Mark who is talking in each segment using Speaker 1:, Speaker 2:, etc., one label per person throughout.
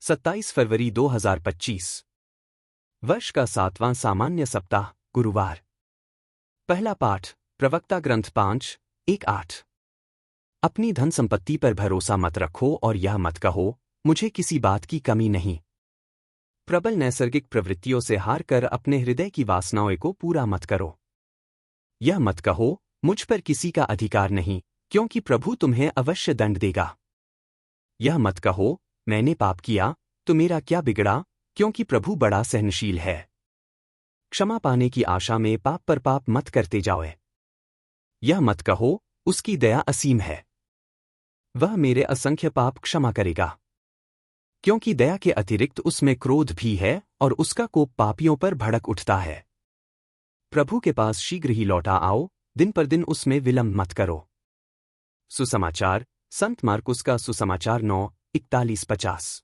Speaker 1: 27 फरवरी 2025। वर्ष का 7वां सामान्य सप्ताह, गुरुवार। पहला पाठ, प्रवक्ता ग्रंथ 5:1-8। अपनी धन संपत्ति पर भरोसा मत रखो और यह मत कहो, मुझे किसी बात की कमी नहीं। प्रबल नैसर्गिक प्रवृत्तियों से हार कर अपने हृदय की वासनाओं को पूरा मत करो। यह मत कहो, मुझ पर किसी का अधिकार नहीं, क्योंकि प्रभु तुम्हें अवश्य दंड देगा। यह मत कहो, मैंने पाप किया तो मेरा क्या बिगड़ा, क्योंकि प्रभु बड़ा सहनशील है। क्षमा पाने की आशा में पाप पर पाप मत करते जाओ। यह मत कहो, उसकी दया असीम है, वह मेरे असंख्य पाप क्षमा करेगा, क्योंकि दया के अतिरिक्त उसमें क्रोध भी है और उसका कोप पापियों पर भड़क उठता है। प्रभु के पास शीघ्र ही लौटा आओ, दिन पर दिन उसमें विलंब मत करो। सुसमाचार, संत मार्कुस का सुसमाचार 9:41-50।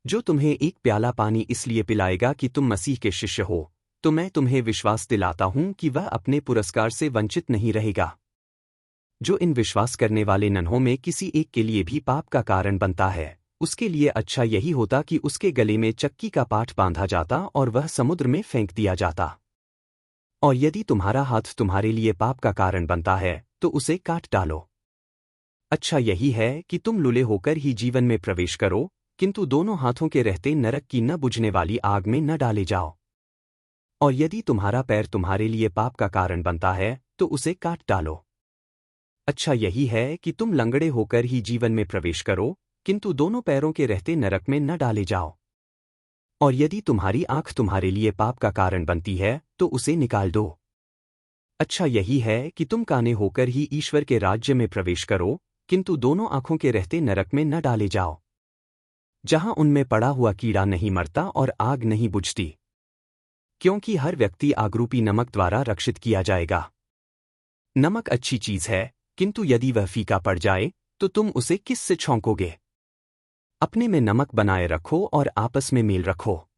Speaker 1: जो तुम्हें एक प्याला पानी इसलिए पिलाएगा कि तुम मसीह के शिष्य हो, तो मैं तुम्हें विश्वास दिलाता हूं कि वह अपने पुरस्कार से वंचित नहीं रहेगा। जो इन विश्वास करने वाले नन्हों में किसी एक के लिए भी पाप का कारण बनता है, उसके लिए अच्छा यही होता कि उसके गले में चक्की का पाठ बांधा जाता और वह समुद्र में फेंक दिया जाता। और यदि तुम्हारा हाथ तुम्हारे लिए पाप का कारण बनता है, तो उसे काट डालो। अच्छा यही है कि तुम लुले होकर ही जीवन में प्रवेश करो, किंतु दोनों हाथों के रहते नरक की न बुझने वाली आग में न डाले जाओ। और यदि तुम्हारा पैर तुम्हारे लिए पाप का कारण बनता है, तो उसे काट डालो। अच्छा यही है कि तुम लंगड़े होकर ही जीवन में प्रवेश करो, किंतु दोनों पैरों के रहते नरक में न डाले जाओ। और यदि तुम्हारी आंख तुम्हारे लिए पाप का कारण बनती है, तो उसे निकाल दो। अच्छा यही है कि तुम काने होकर ही ईश्वर के राज्य में प्रवेश करो, किंतु दोनों आंखों के रहते नरक में न डाले जाओ, जहां उनमें पड़ा हुआ कीड़ा नहीं मरता और आग नहीं बुझती, क्योंकि हर व्यक्ति आगरूपी नमक द्वारा रक्षित किया जाएगा। नमक अच्छी चीज है, किंतु यदि वह फीका पड़ जाए, तो तुम उसे किस से छौंकोगे? अपने में नमक बनाए रखो और आपस में मेल रखो।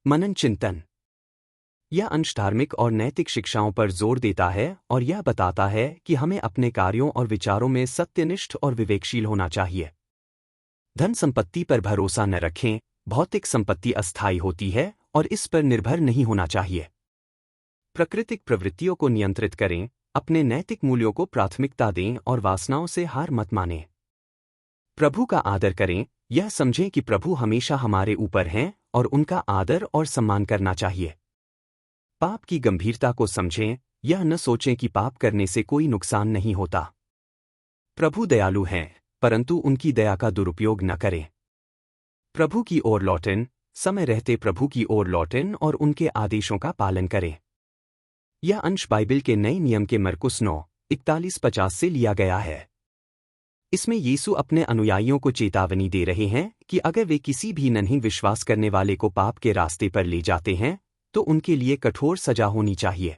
Speaker 1: मनन चिंतन। यह अंश धार्मिक और नैतिक शिक्षाओं पर जोर देता है और यह बताता है कि हमें अपने कार्यों और विचारों में सत्यनिष्ठ और विवेकशील होना चाहिए। धन संपत्ति पर भरोसा न रखें, भौतिक संपत्ति अस्थायी होती है और इस पर निर्भर नहीं होना चाहिए। प्राकृतिक प्रवृत्तियों को नियंत्रित करें, अपने नैतिक मूल्यों को प्राथमिकता दें और वासनाओं से हार मत मानें। प्रभु का आदर करें, यह समझें कि प्रभु हमेशा हमारे ऊपर हैं और उनका आदर और सम्मान करना चाहिए। पाप की गंभीरता को समझें, यह न सोचें कि पाप करने से कोई नुकसान नहीं होता। प्रभु दयालु हैं, परंतु उनकी दया का दुरुपयोग न करें। प्रभु की ओर लौटें, समय रहते प्रभु की ओर लौटें और उनके आदेशों का पालन करें। यह अंश बाइबिल के नए नियम के मरकुस 9:41-50 से लिया गया है। इसमें यीशु अपने अनुयायियों को चेतावनी दे रहे हैं कि अगर वे किसी भी नन्ही विश्वास करने वाले को पाप के रास्ते पर ले जाते हैं, तो उनके लिए कठोर सजा होनी चाहिए।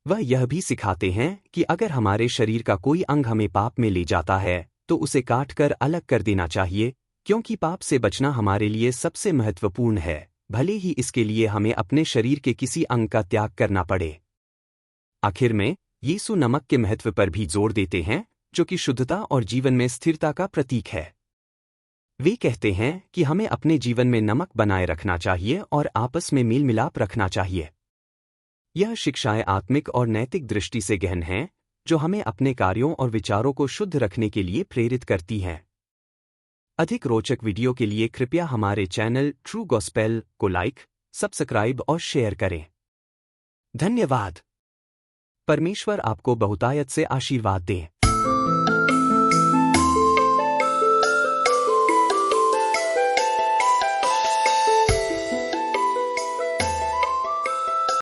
Speaker 1: वह यह भी सिखाते हैं कि अगर हमारे शरीर का कोई अंग हमें पाप में ले जाता है, तो उसे काट कर अलग कर देना चाहिए, क्योंकि पाप से बचना हमारे लिए सबसे महत्वपूर्ण है, भले ही इसके लिए हमें अपने शरीर के किसी अंग का त्याग करना पड़े। आखिर में यीशु नमक के महत्व पर भी जोर देते हैं, जो कि शुद्धता और जीवन में स्थिरता का प्रतीक है। वे कहते हैं कि हमें अपने जीवन में नमक बनाए रखना चाहिए और आपस में मेल मिलाप रखना चाहिए। यह शिक्षाएं आत्मिक और नैतिक दृष्टि से गहन हैं, जो हमें अपने कार्यों और विचारों को शुद्ध रखने के लिए प्रेरित करती हैं। अधिक रोचक वीडियो के लिए कृपया हमारे चैनल ट्रू गॉस्पेल को लाइक, सब्सक्राइब और शेयर करें। धन्यवाद। परमेश्वर आपको बहुतायत से आशीर्वाद दे।